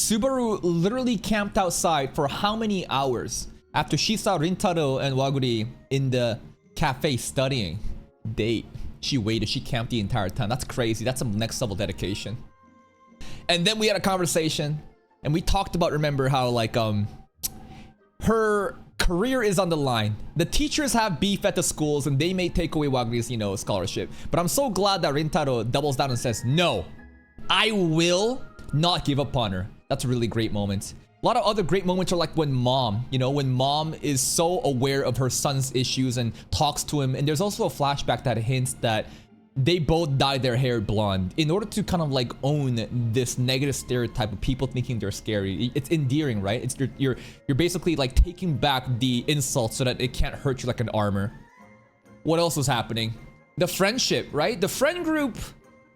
Subaru literally camped outside for how many hours after she saw Rintaro and Waguri in the cafe studying? Date. She waited. She camped the entire time. That's crazy. That's some next level dedication. And then we had a conversation and we talked about, remember how like her career is on the line. The teachers have beef at the schools and they may take away Waguri's, you know, scholarship. But I'm so glad that Rintaro doubles down and says, no, I will not give up on her. That's a really great moment. A lot of other great moments are like when mom, you know, when mom is so aware of her son's issues and talks to him. And there's also a flashback that hints that they both dyed their hair blonde in order to kind of like own this negative stereotype of people thinking they're scary. It's endearing, right? It's you're basically like taking back the insult so that it can't hurt you like an armor. What else was happening? The friendship, right? The friend group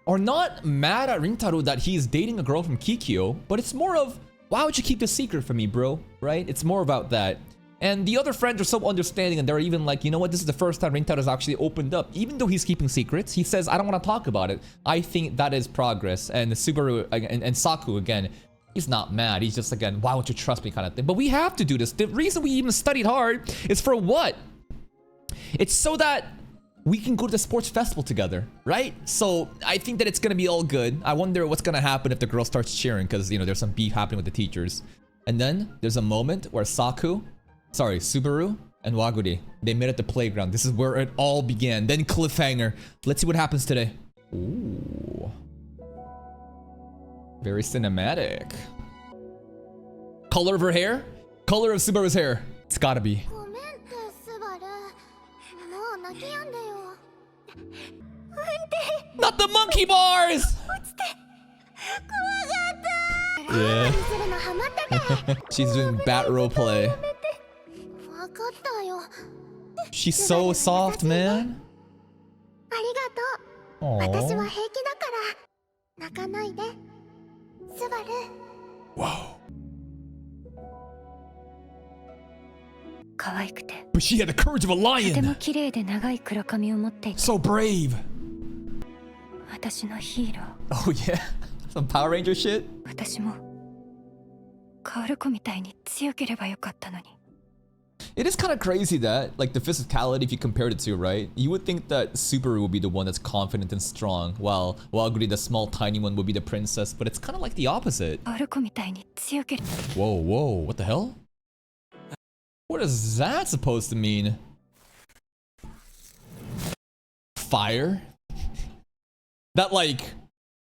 are not mad at Rintaro that he's dating a girl from Kikyo, but it's more of, why would you keep this secret from me, bro? Right? It's more about that. And the other friends are so understanding and they're even like, you know what? This is the first time Rintaro has actually opened up. Even though he's keeping secrets, he says, I don't want to talk about it. I think that is progress. And Subaru and Saku, again, he's not mad. He's just, again, why won't you trust me kind of thing. But we have to do this. The reason we even studied hard is for what? It's so that we can go to the sports festival together, right? So I think that it's going to be all good. I wonder what's going to happen if the girl starts cheering because, you know, there's some beef happening with the teachers. And then there's a moment where Subaru and Waguri, they met at the playground. This is where it all began. Then cliffhanger. Let's see what happens today. Ooh. Very cinematic. Color of her hair? Color of Subaru's hair. It's gotta be. Not the monkey bars! Yeah. She's doing bat roleplay. She's so soft, man. Aww. Whoa. But she had the courage of a lion. So brave. Oh yeah? Some Power Ranger shit? It is kind of crazy that, like, the physicality, if you compared it to, right? You would think that Subaru would be the one that's confident and strong, while Waguri, the small, tiny one, would be the princess. But it's kind of like the opposite. Whoa, whoa, what the hell? What is that supposed to mean? Fire? That, like,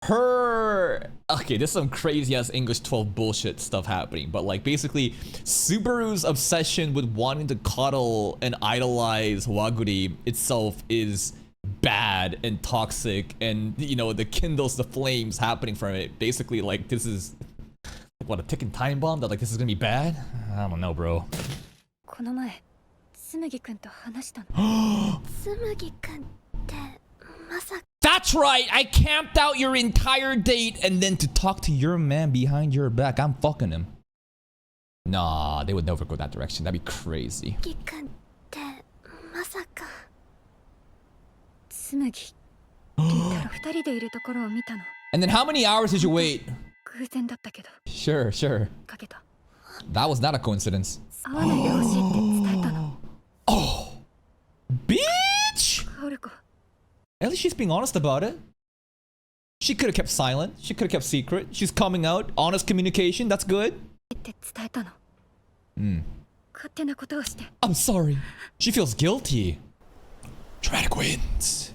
her... Okay, there's some crazy-ass English 12 bullshit stuff happening, but, like, basically, Subaru's obsession with wanting to coddle and idolize Waguri itself is bad and toxic, and, you know, the kindles the flames happening from it. Basically, like, this is... Like, what, a ticking time bomb? That, like, this is gonna be bad? I don't know, bro. That's right! I camped out your entire date and then to talk to your man behind your back. I'm fucking him. Nah, they would never go that direction. That'd be crazy. And then how many hours did you wait? Sure, sure. That was not a coincidence. Oh! Bitch! At least she's being honest about it. She could have kept silent. She could have kept secret. She's coming out. Honest communication. That's good. I'm sorry. She feels guilty. Dramatic winds.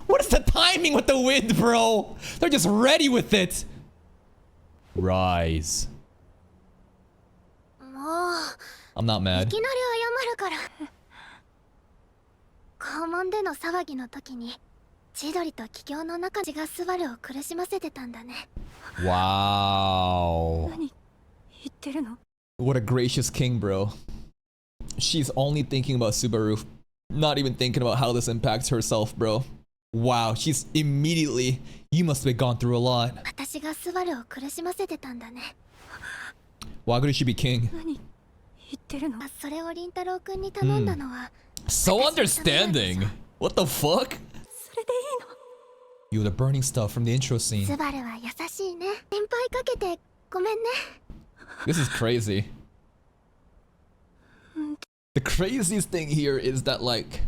What is the timing with the wind, bro? They're just ready with it. Rise. I'm not mad. Wow. What a gracious king, bro. She's only thinking about Subaru, not even thinking about how this impacts herself, bro. Wow, she's immediately... You must have gone through a lot. Waguri should be king. So understanding. What the fuck? You the burning stuff from the intro scene. This is crazy. The craziest thing here is that like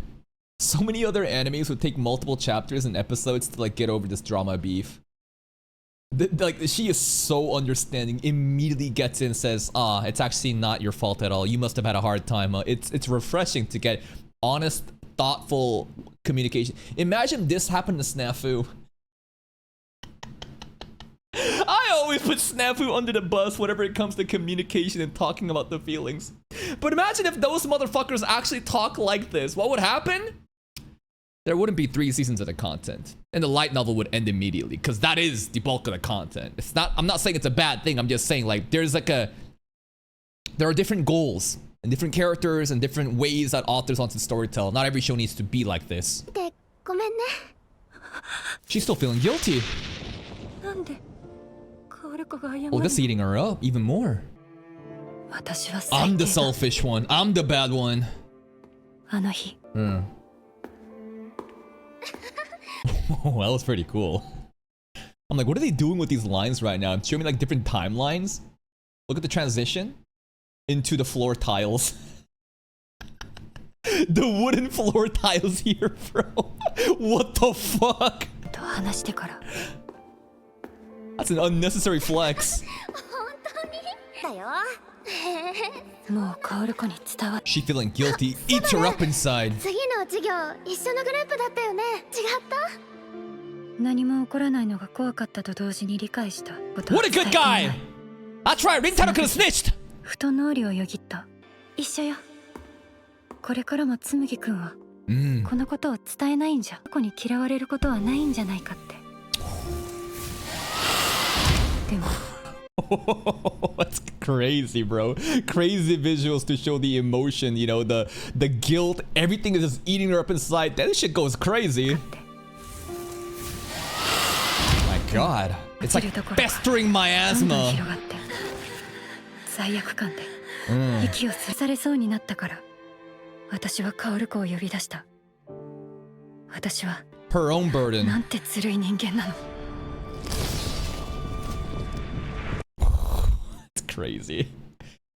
so many other animes would take multiple chapters and episodes to like get over this drama beef. Like she is so understanding, immediately gets in, says, "Ah, it's actually not your fault at all. You must have had a hard time." It's refreshing to get honest, thoughtful communication. Imagine this happened to Snafu. I always put Snafu under the bus whenever it comes to communication and talking about the feelings. But imagine if those motherfuckers actually talk like this. What would happen? There wouldn't be 3 seasons of the content. And the light novel would end immediately. Because that is the bulk of the content. It's not, I'm not saying it's a bad thing. I'm just saying like there's like a... There are different goals. And different characters and different ways that authors want to storytell. Not every show needs to be like this. She's still feeling guilty. Oh, that's eating her up even more. I'm the selfish one. I'm the bad one. Oh, that was pretty cool. I'm like, what are they doing with these lines right now? It's showing me like different timelines. Look at the transition into the floor tiles. The wooden floor tiles here, bro. What the fuck? That's an unnecessary flex. She feeling guilty. Eats her up inside. What a good guy! That's right, Rintaro could have snitched! That's crazy, bro. Crazy visuals to show the emotion, you know, the guilt. Everything is just eating her up inside. That shit goes crazy. My god. It's like festering miasma. Her own burden. It's crazy.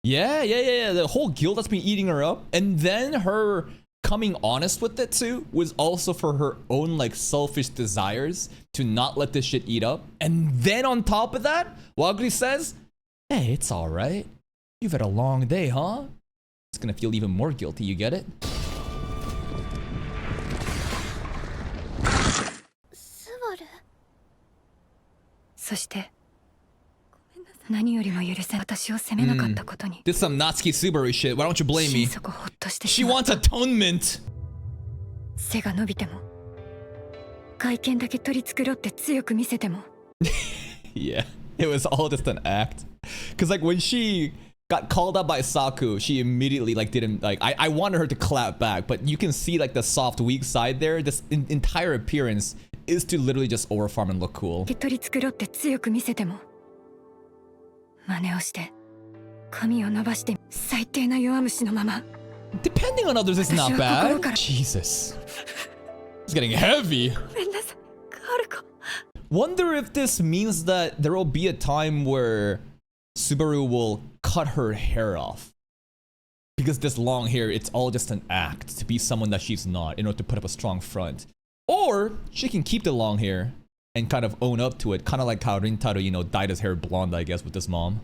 Yeah. The whole guilt that's been eating her up. And then her coming honest with it too was also for her own like selfish desires to not let this shit eat up. And then on top of that, Wagri says, "Hey, it's alright. You've had a long day, huh?" It's gonna feel even more guilty, you get it? This is some Natsuki Subaru shit. Why don't you blame me? She wants atonement. Yeah, it was all just an act. Cause like when she got called out by Saku, she immediately like didn't like. I wanted her to clap back, but you can see like the soft, weak side there. This entire appearance is to literally just overfarm and look cool. Depending on others, it's not bad. Jesus, it's getting heavy. Wonder if this means that there will be a time where Subaru will cut her hair off. Because this long hair, it's all just an act to be someone that she's not in order to put up a strong front. Or she can keep the long hair and kind of own up to it. Kind of like how Rintaro, you know, dyed his hair blonde, I guess, with his mom.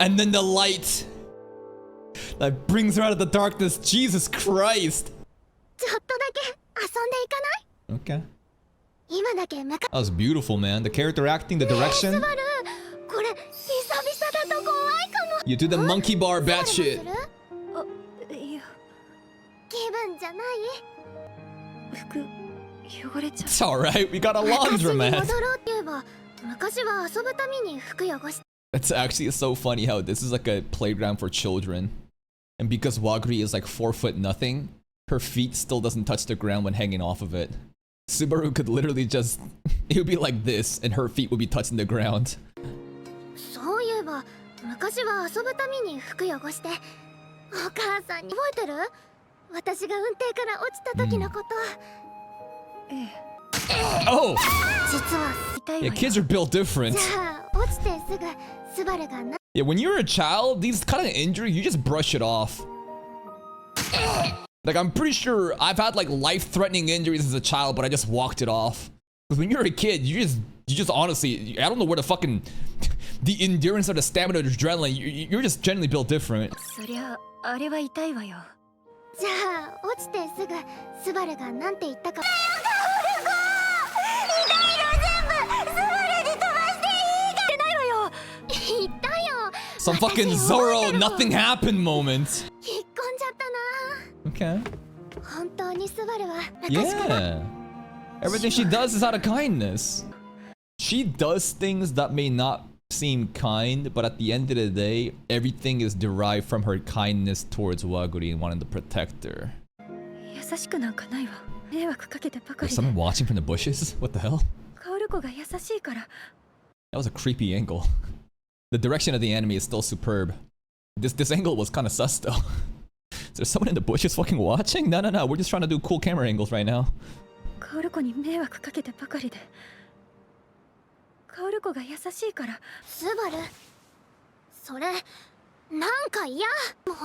And then the light that brings her out of the darkness. Jesus Christ. Okay. That was beautiful, man. The character acting, the direction. You do the monkey bar batshit. It's alright, we got a laundromat. It's actually so funny how this is like a playground for children. And because Wagri is like 4 foot nothing, her feet still doesn't touch the ground when hanging off of it. Subaru could literally just, it would be like this and her feet would be touching the ground. お母さんに覚えてる？私が運転から落ちた時のこと。Oh! 実は痛いわ Yeah, よ。 kids are built different. じゃあ落ちてすぐスバルがな。 Yeah, when you're a child, these kind of injuries, you just brush it off. Like, I'm pretty sure I've had like life-threatening injuries as a child, but I just walked it off. Because when you're a kid, you just honestly, I don't know where the fucking, the endurance or the stamina or the adrenaline, you're just generally built different. そりゃあれは痛いわよ。じゃあ落ちてすぐスバルがなんて言ったか。Some fucking Zoro, nothing happened moment. 引っ込んじゃったな。 Okay. 本当にスバルは私から。 Yeah. Everything she does is out of kindness. She does things that may not seem kind, but at the end of the day, everything is derived from her kindness towards Waguri and wanting to protect her. 優しくなんかないわ。迷惑かけてばか There's りで。 someone watching from the bushes? What the hell? カオル子が優しいから。 That was a creepy angle. The direction of the enemy is still superb. This angle was kind of sus though. Is there someone in the bushes fucking watching? No. We're just trying to do cool camera angles right now. カオル子に迷惑かけてばかりで。カオル子が優しいから。スバル、それなんか嫌。もう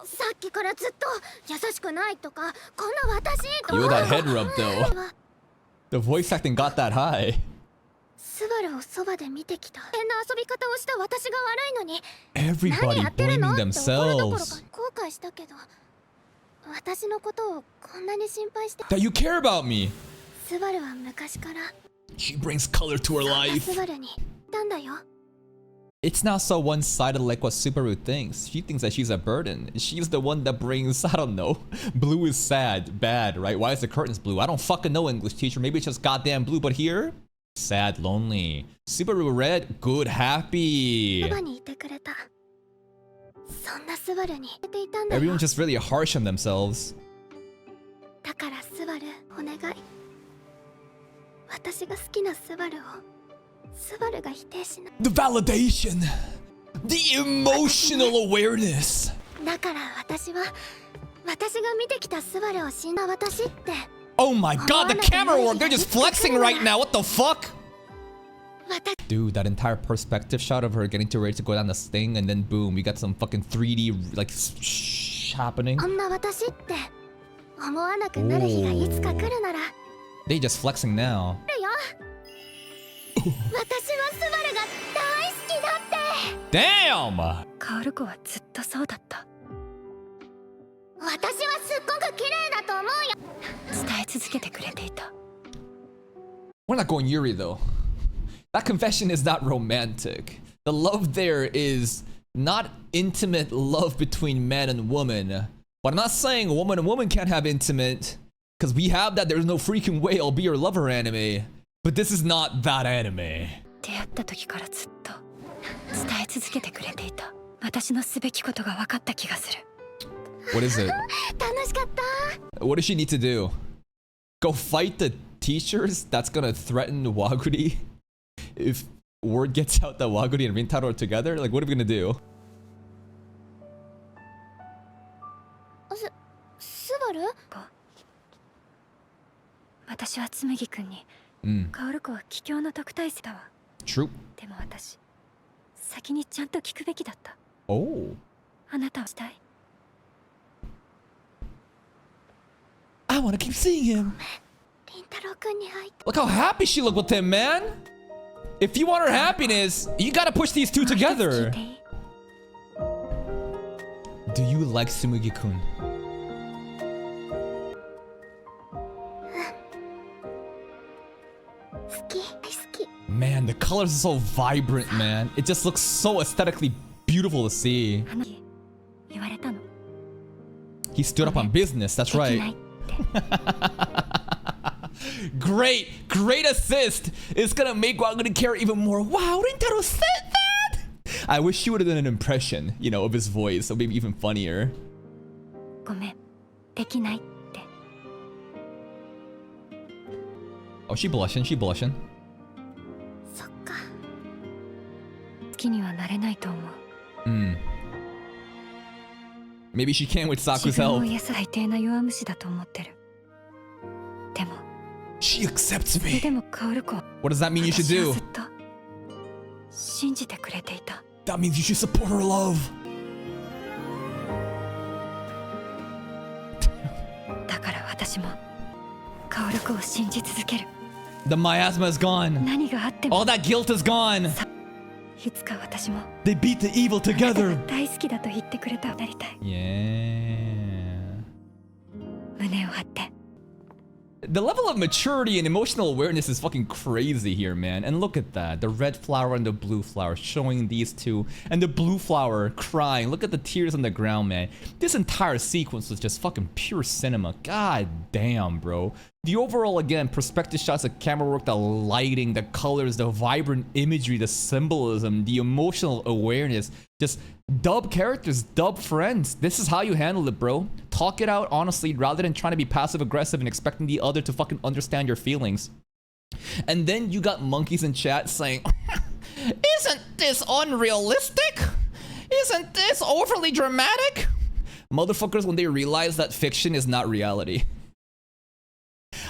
さっきからずっと優しくないとか、こんな私とか。 Yo, that head rub though. The voice acting got that high. スバルをそばで見てきた。変な遊び方をした私が悪いのに。 Everybody 何やってるの blaming って怒るどころか themselves. 後悔したけど、私のことをこんなに心配して。 That you care about me. スバルは昔から She brings color to her そんな life. スバルに言ったんだよ。 It's not so one-sided like what Subaru thinks. She thinks that she's a burden. She's the one that brings, I don't know. Blue is sad, bad, right? Why is the curtains blue? I don't fucking know, English teacher. Maybe it's just goddamn blue, but here? Sad, lonely. Subaru red, good, happy. そばにいてくれた。そんなスバルに言っていたんだよ。 Everyone's just really harsh on themselves. だからスバル、お願い。私が好きなスバルをスバルが否定しない。 The validation. The emotional awareness. だから私が見てきたスバルを死んだ私って。 Oh my god, the camera work! They're just flexing right now, what the fuck? 私 Dude, that entire perspective shot of her getting too ready to go down this thing, and then boom, we got some fucking 3D like happening. こんな私って思わなくなる日がいつか来るなら。 They just flexing now. 来るよ。私はスバルが大好きだって。 Damn! カオル子はずっとそうだった。私はすっごく綺麗だと思うよ。伝え続けてくれていた。 We're not going Yuri though. That confession is not romantic. The love there is not intimate love between man and woman. But I'm not saying woman and woman can't have intimate, because we have that. There's no freaking way I'll be your lover anime. But this is not that anime. 出会った時からずっと伝え続けてくれていた。私のすべきことが分かった気がする。 What is it? 楽しかった。 What does she need to do? Go fight the teachers? That's gonna threaten Waguri? If word gets out that Waguri and Rintaro are together? Like, what are we gonna do? スバル？私は紬くんに、カオル子は帰郷の特待生だわ。 True. でも私、先にちゃんと聞くべきだった。 Oh. あなたはしたい。 I wanna keep seeing him. リンタロウくんに会いたい。 Look how happy she looked with him, man. If you want her happiness, you gotta push these two もう一つ聞 together. いていい？ Do you like Tsumugi-kun? 好き、大好き。 Man, the colors are so vibrant, man. It just looks so aesthetically beautiful to see. あの日言われたの。 He stood up on business, that's できない right. って。 Great assist. It's gonna make Wagner care even more. Wow, Rintaro said that. I wish she would have done an impression, you know, of his voice, so maybe even funnier. ごめん、できないって。 Oh, she blushing, she blushing. そっか。好きにはなれないと思う。Maybe she can with Saku's help. 最低な弱虫だと思ってる。でも She accepts それ me. でも薫子は What does that mean you should 私を do? ずっと信じてくれていた。 That means you should support her love. だから私も薫子を信じ続ける。 The miasma is gone. 何があっても All that guilt is gone. いつか私も They beat the evil あなた together. が大好きだと言ってくれたなりたい。 Yeah. 胸を張って。 The level of maturity and emotional awareness is fucking crazy here, man. And look at that. The red flower and the blue flower showing these two. And the blue flower crying. Look at the tears on the ground, man. This entire sequence was just fucking pure cinema. God damn, bro. The overall, again, perspective shots, the camera work, the lighting, the colors, the vibrant imagery, the symbolism, the emotional awareness. Just dub characters, dub friends. This is how you handle it, bro. Talk it out honestly rather than trying to be passive aggressive and expecting the other to fucking understand your feelings. And then you got monkeys in chat saying, isn't this unrealistic? Isn't this overly dramatic? Motherfuckers, when they realize that fiction is not reality.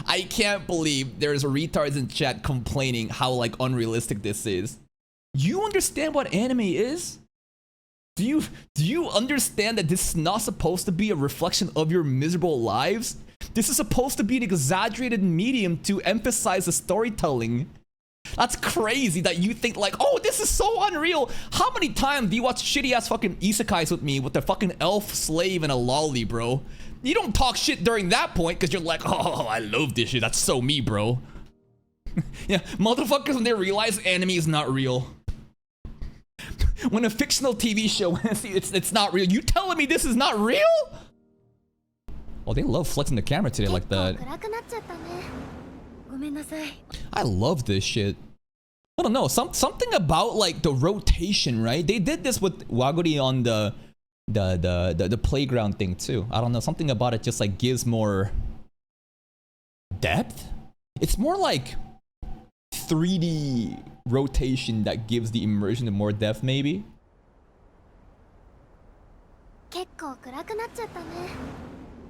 I can't believe there's retards in chat complaining how like unrealistic this is. You understand what anime is? Do you understand that this is not supposed to be a reflection of your miserable lives? This is supposed to be an exaggerated medium to emphasize the storytelling. That's crazy that you think like, oh, this is so unreal. How many times do you watch shitty ass fucking isekais with me with a fucking elf slave and a lolly, bro? You don't talk shit during that point because you're like, oh, I love this shit. That's so me, bro. Yeah, motherfuckers, when they realize anime is not real. When a fictional TV show, it's not real. You telling me this is not real? Oh, they love flexing the camera today like that. 暗くなっちゃったね。ごめんなさい。 I love this shit. I don't know, something about like the rotation, right? They did this with Waguri on the playground thing too. I don't know, something about it just like gives more depth. It's more like 3D rotation that gives the immersion more depth, maybe. 結構暗くなっちゃったね。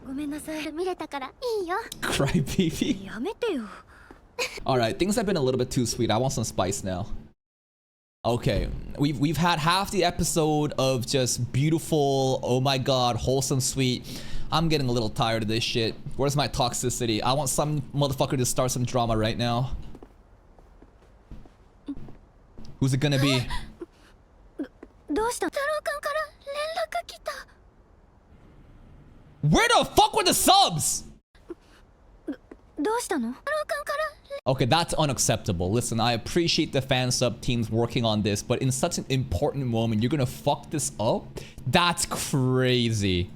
ごめんなさい。見れたからいいよ。 Cry baby. やめてよ。 Alright, things have been a little bit too sweet. I want some spice now. Okay, we've had half the episode of just beautiful, oh my god, wholesome, sweet. I'm getting a little tired of this shit. Where's my toxicity? I want some motherfucker to start some drama right now. Who's it gonna be? どうした？太郎くんから連絡来た。 Where the fuck were the subs? どうしたの？太郎くんから。 Okay, that's unacceptable. Listen, I appreciate the fan sub teams working on this, but in such an important moment, you're gonna fuck this up? That's crazy.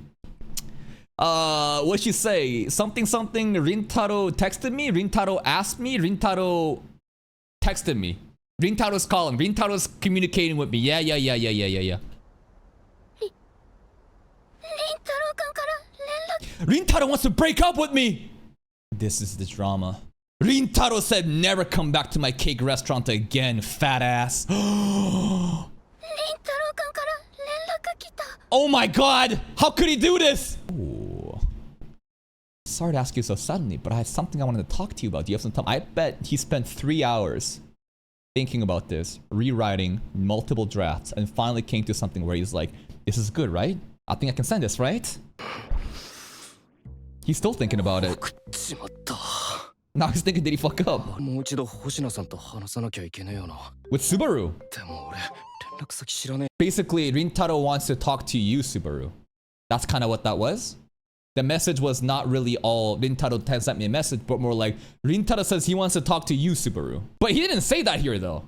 What'd you say? Something, Rintaro texted me? Rintaro asked me? Rintaro texted me. Rintaro's calling. Rintaro's communicating with me. Yeah. りんたろうくんから連絡。 Rintaro wants to break up with me! This is the drama. Rintaro said never come back to my cake restaurant again, fat ass. りんたろうくんから連絡来た。 Oh my god! How could he do this? Ooh. Sorry to ask you so suddenly, but I had something I wanted to talk to you about. Do you have some time? I bet he spent 3 hours thinking about this, rewriting multiple drafts, and finally came to something where he's like, this is good, right? I think I can send this, right? He's still thinking about it. Now he's thinking, did he fuck up? With Subaru. Basically, Rintaro wants to talk to you, Subaru. That's kind of what that was. The message was not really all Rintaro sent me a message, but more like Rintaro says he wants to talk to you, Subaru. But he didn't say that here though.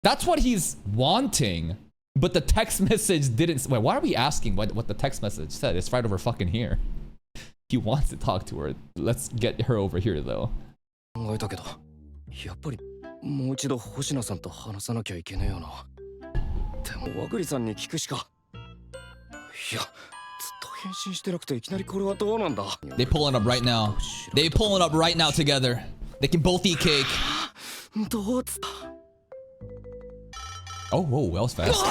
That's what he's wanting. But the text message didn't. Wait, why are we asking what the text message said? It's right over fucking here. He wants to talk to her. Let's get her over here though. They pulling up right now. They pulling up right now together. They can both eat cake. Oh, whoa, that was fast.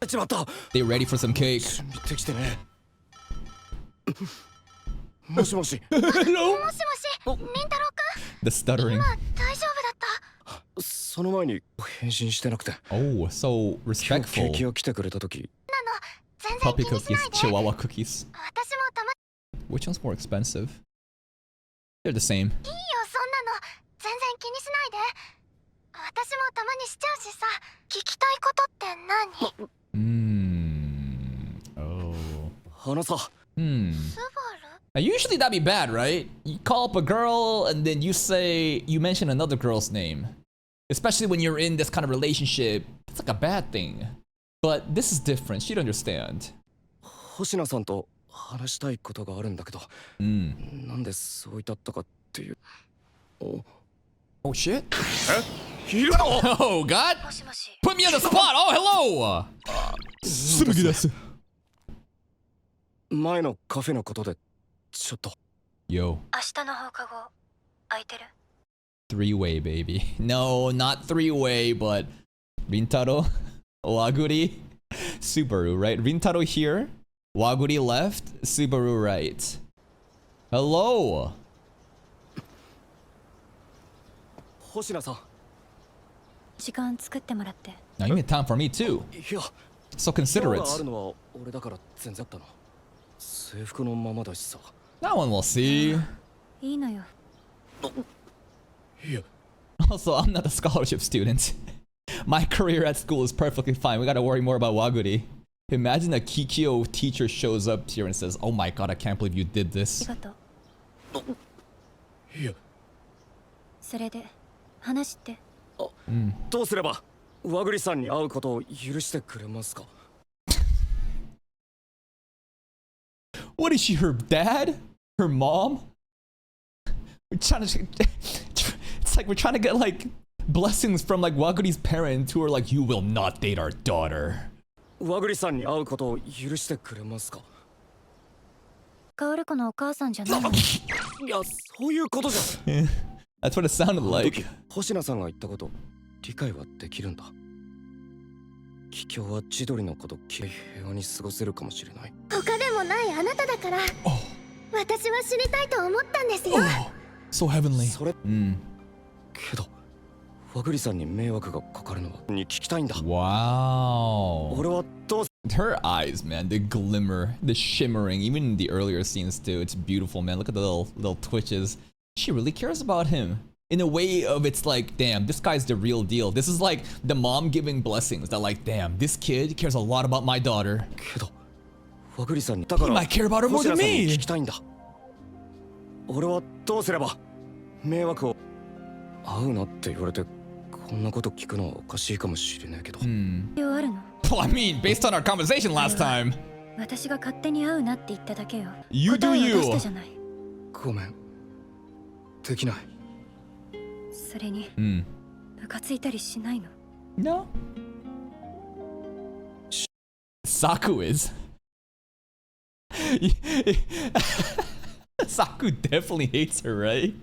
ちまった。 They ready for some cake. 準備できてね。もしもし。 Hello? もしもし、凛太郎くん The stuttering. 今大丈夫だった？その前に返信してなくて。 Oh, so 今日ケー respectful. キを来てくれた時、全然 Puppy 気にしな cookies, いで。 Chihuahua cookies. 私もたま Which one's more expensive? They're the same. いいよ、そんなの全然気にしないで。私もたまにしちゃうしさ。聞きたいことって何？ Oh. 話さ。スバル？ Now, usually that'd be bad, right? You call up a girl and then you mention another girl's name. Especially when you're in this kind of relationship. It's like a bad thing. But this is different. She'd understand. 星名さんと話したいことがあるんだけど、なんでそう至ったかっていう。Oh shit. いるの？ Oh god. もしもし。 Put me on the spot. Oh hello. 前のカフェのことでちょっと。 Yo. 明日の放課後空いてる？ Three-way, baby. No, not three-way, but Rintaro, Waguri, Subaru, right? Rintaro here, Waguri left, Subaru right. Hello. 星名さん。時間作ってもらって。 Now you made time for me too. いや、 So 今日 considerate. があるのは俺だから全然あったの。制服のままだしさ。 That one we'll see. いいのよ。いや。 Also, I'm not a scholarship student. My career at school is perfectly fine. We gotta worry more about Waguri. Imagine a Kikyo teacher shows up here and says, "Oh my god, I can't believe you did あり this." がとう。いや。それで話って。どうすれば和栗さんに会うことを許してくれますか？ What is she, her dad? Her mom? We're trying to... It's like we're trying to get like blessings from like Waguri's parents who are like, you will not date our daughter. 和栗さんに会うことを許してくれますか？カオル子のお母さんじゃないの？いや、そういうことじゃ。 That's what it sounded like. 星名さんが言ったこと理解はできるんだ。桔梗は千鳥のこと平和に過ごせるかもしれない。他でもないあなただから、私は死にたいと思ったんですよ。 So heavenly. それけど和栗さんに迷惑がかかるのはに聞きたいんだ。 Wow. 俺はどう Her eyes, man, the glimmer, the shimmering, even in the earlier scenes too. It's beautiful, man. Look at the little twitches. She really cares about him. In a way of it's like, damn, this guy's the real deal. This is like the mom giving blessings that like, damn, this kid cares a lot about my daughter. けど和栗さんにだか He ら might care about her more 星 than 名さんに me. 聞きたいんだ。俺はどうすれば迷惑を会うなって言われてこんなこと聞くのはおかしいかもしれないけど。あるの？ Well, I mean, based on our conversation last time. 私が勝手に会うなって言っただけよ。 You do 答えを you. 出したじゃない。ごめん。できない。それに、ムカついたりしないの？ No. Saku is. Saku definitely hates her, right?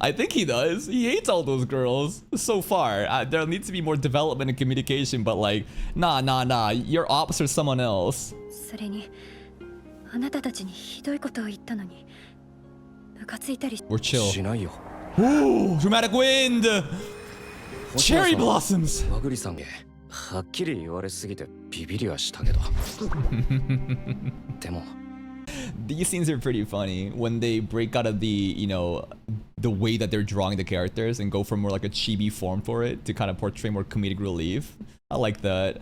I think he does. He hates all those girls so far. There needs to be more development and communication, but like, nah. You're opposite of someone else. それに、あなたたちにひどいことを言ったのに、ムカついたり。 We're chill. しないよ。 Ooh, dramatic wind! Cherry blossoms! 和栗さんへはっきり言われすぎてビビりはしたけど。でも。 These scenes are pretty funny when they break out of the, the way that they're drawing the characters and go from more like a chibi form for it to kind of portray more comedic relief. I like that.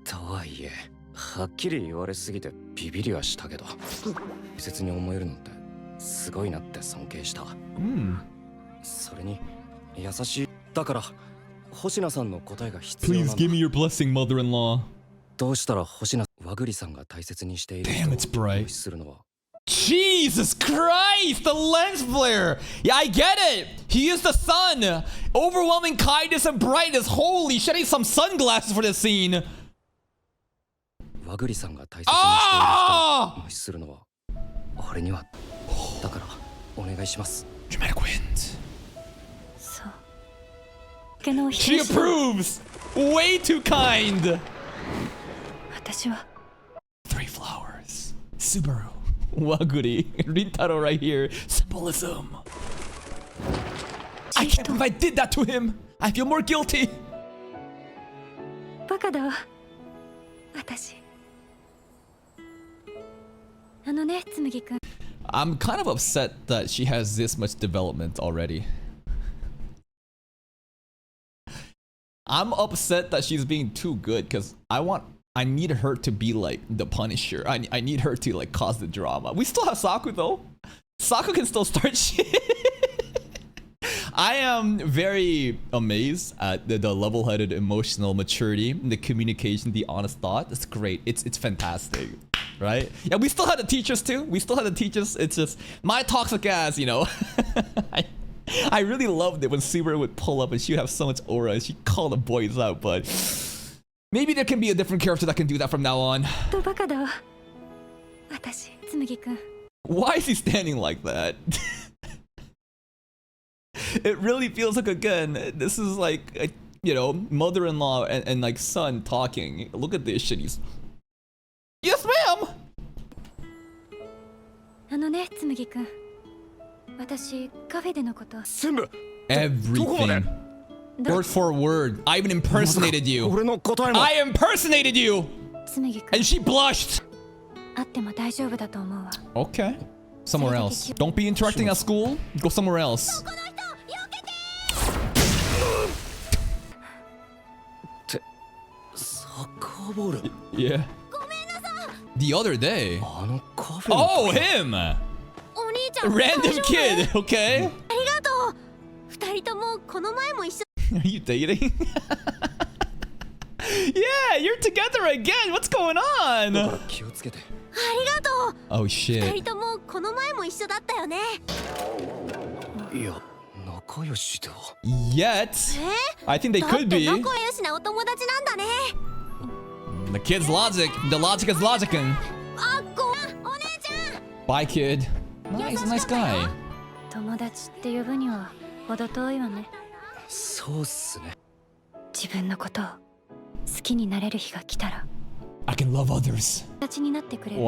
とはいえ、はっきり言われすぎてビビりはしたけど、大切に思えるのってすごいなって尊敬した。それに優しいだから星名さんの答えが必要な Please give me your blessing, mother-in-law. どうしたら星名和栗さんが大切にしている Damn, it's 人を bright. 同意するのは Jesus Christ, the lens flare! Yeah, I get it! He is the sun! Overwhelming kindness and brightness. Holy shit, I need some sunglasses for this scene. 和栗さんが大切にしている人を同意するのは俺にはだからお願いします。 Dramatic wind. そう。毛の She approves! Way too kind! 私は Three flowers. Subaru. Waguri. Rintaro right here. Symbolism. I can't believe I did that to him. I feel more guilty. バカだわ私あのね紬くん I'm kind of upset that she has this much development already. I'm upset that she's being too good because I need her to be like the Punisher. I need her to like cause the drama. We still have Saku though. Saku can still start shit. I am very amazed at the level-headed emotional maturity, the communication, the honest thought. It's great. It's fantastic, right? Yeah, we still had the teachers too. We still had the teachers. It's just my toxic ass, you know. I really loved it when Subaru would pull up and she would have so much aura and she'd call the boys out, but maybe there can be a different character that can do that from now on. バカだわ私紬くん Why is he standing like that? It really feels like, again, this is like, you know, mother-in-law and like son talking. Look at this shit. He's... Yes, ma'am! あのね紬くん私カフェでのこと全部 Everything. Word for word. I even impersonated you. 俺の答えも I impersonated you! 紬くん And she blushed! 会っても大丈夫だと思うわ Okay. Somewhere else. Don't be interacting at school. Go somewhere else. サッカーボール Yeah. The other day. あのカフェの Oh, him! お兄ちゃん Random kid, okay? ありがとう二人ともこの前も一緒 Are you dating? Yeah, you're together again. What's going だか on? ら気をつけてありがとう Oh 二 shit. 人ともこの前も一緒だったよねいや仲良しでは Yet, I think they だって could be. 仲良しなお友達なんだね The kid's logic. The logic is logicking. あっこお姉ちゃん Bye, kid. Nice, nice guy. 友達って呼ぶには程遠いわねそうっすね自分のことを好きになれる日が来たら I can love others. 友達になってくれる Wow.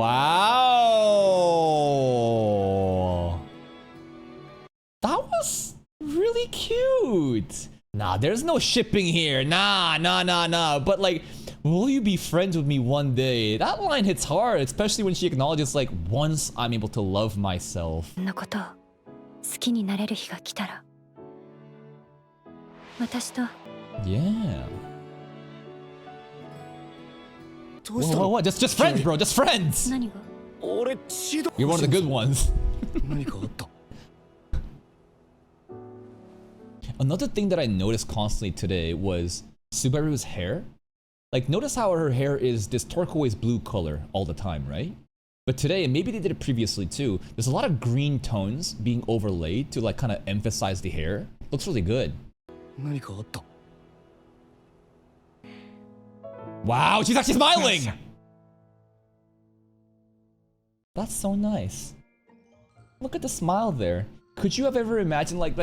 That was really cute. Nah, there's no shipping here. Nah. But like, will you be friends with me one day? That line hits hard, especially when she acknowledges like, once I'm able to love myself. 自分のことを好きになれる日が来たら私と Yeah. どうしたの What? Just friends, bro. Just friends. 何が俺指導 You're one of the good ones. 何かあった Another thing that I noticed constantly today was Subaru's hair. Like, notice how her hair is this turquoise blue color all the time, right? But today, and maybe they did it previously too, there's a lot of green tones being overlaid to like kind of emphasize the hair. Looks really good. 何かあった Wow, she's actually smiling! That's so nice. Look at the smile there. Could you have ever imagined like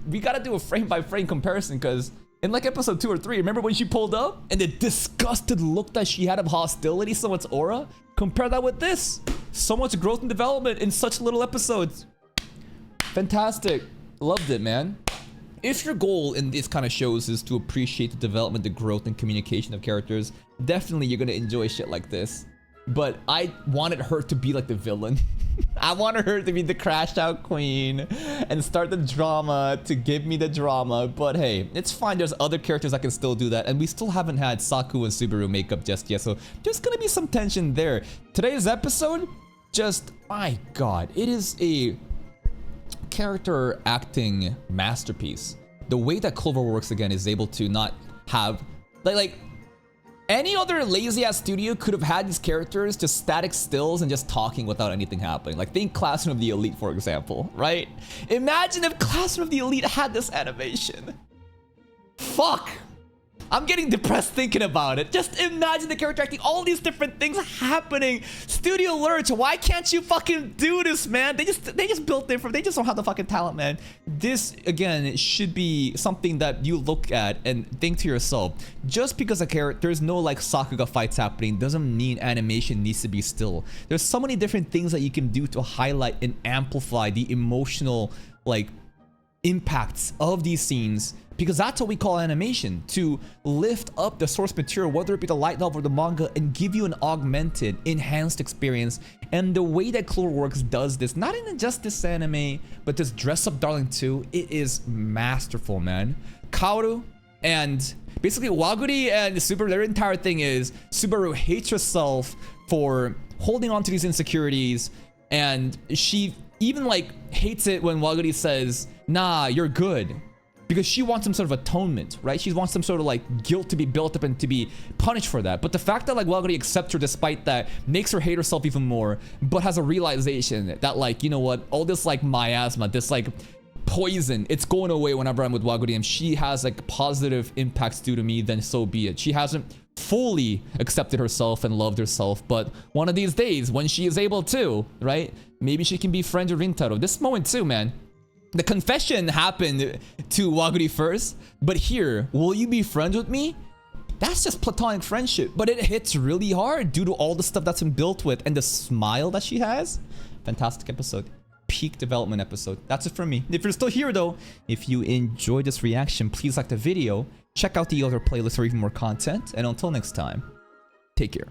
we gotta do a frame by frame comparison because in like episode 2 or 3, remember when she pulled up and the disgusted look that she had of hostility, so much aura? Compare that with this. So much growth and development in such little episodes. Fantastic. Loved it, man. If your goal in these kind of shows is to appreciate the development, the growth, and communication of characters, definitely you're gonna enjoy shit like this. But I wanted her to be like the villain. I wanted her to be the crashed out queen and start the drama to give me the drama. But hey, it's fine. There's other characters that can still do that. And we still haven't had Saku and Subaru makeup just yet. So there's gonna be some tension there. Today's episode, just, my god, it is a character acting masterpiece. The way that Clover works again is able to not have like any other lazy ass studio could have had these characters just static stills and just talking without anything happening. Like think Classroom of the Elite, for example, right? Imagine if Classroom of the Elite had this animation. Fuck! I'm getting depressed thinking about it. Just imagine the character acting, all these different things happening. Studio Lurch, why can't you fucking do this, man? They just built it they just don't have the fucking talent, man. This again should be something that you look at and think to yourself, just because a character, there's no like Sakuga fights happening doesn't mean animation needs to be still. There's so many different things that you can do to highlight and amplify the emotional like impacts of these scenes, because that's what we call animation, to lift up the source material, whether it be the light novel or the manga, and give you an augmented, enhanced experience. And the way that Cloverworks does this, not in just this anime, but this Dress Up Darling 2, it is masterful, man. Kaoru and basically Waguri and Subaru, their entire thing is Subaru hates herself for holding on to these insecurities, and she even like hates it when Waguri says, nah, you're good, because she wants some sort of atonement, right? She wants some sort of like guilt to be built up and to be punished for that. But the fact that like Waguri accepts her despite that makes her hate herself even more, but has a realization that like, you know what, all this like miasma, this like poison, it's going away whenever I'm with Waguri, and she has like positive impacts due to me, then so be it. She hasn't fully accepted herself and loved herself, but one of these days when she is able to, right, maybe she can be friends with Rintaro. This moment too, man, the confession happened to Waguri first, but here, will you be friends with me? That's just platonic friendship, but it hits really hard due to all the stuff that's been built with, and the smile that she has. Fantastic episode. Peak development episode. That's it for me. If you're still here though, if you enjoyed this reaction, please like the video, check out the other playlists for even more content, and until next time, take care.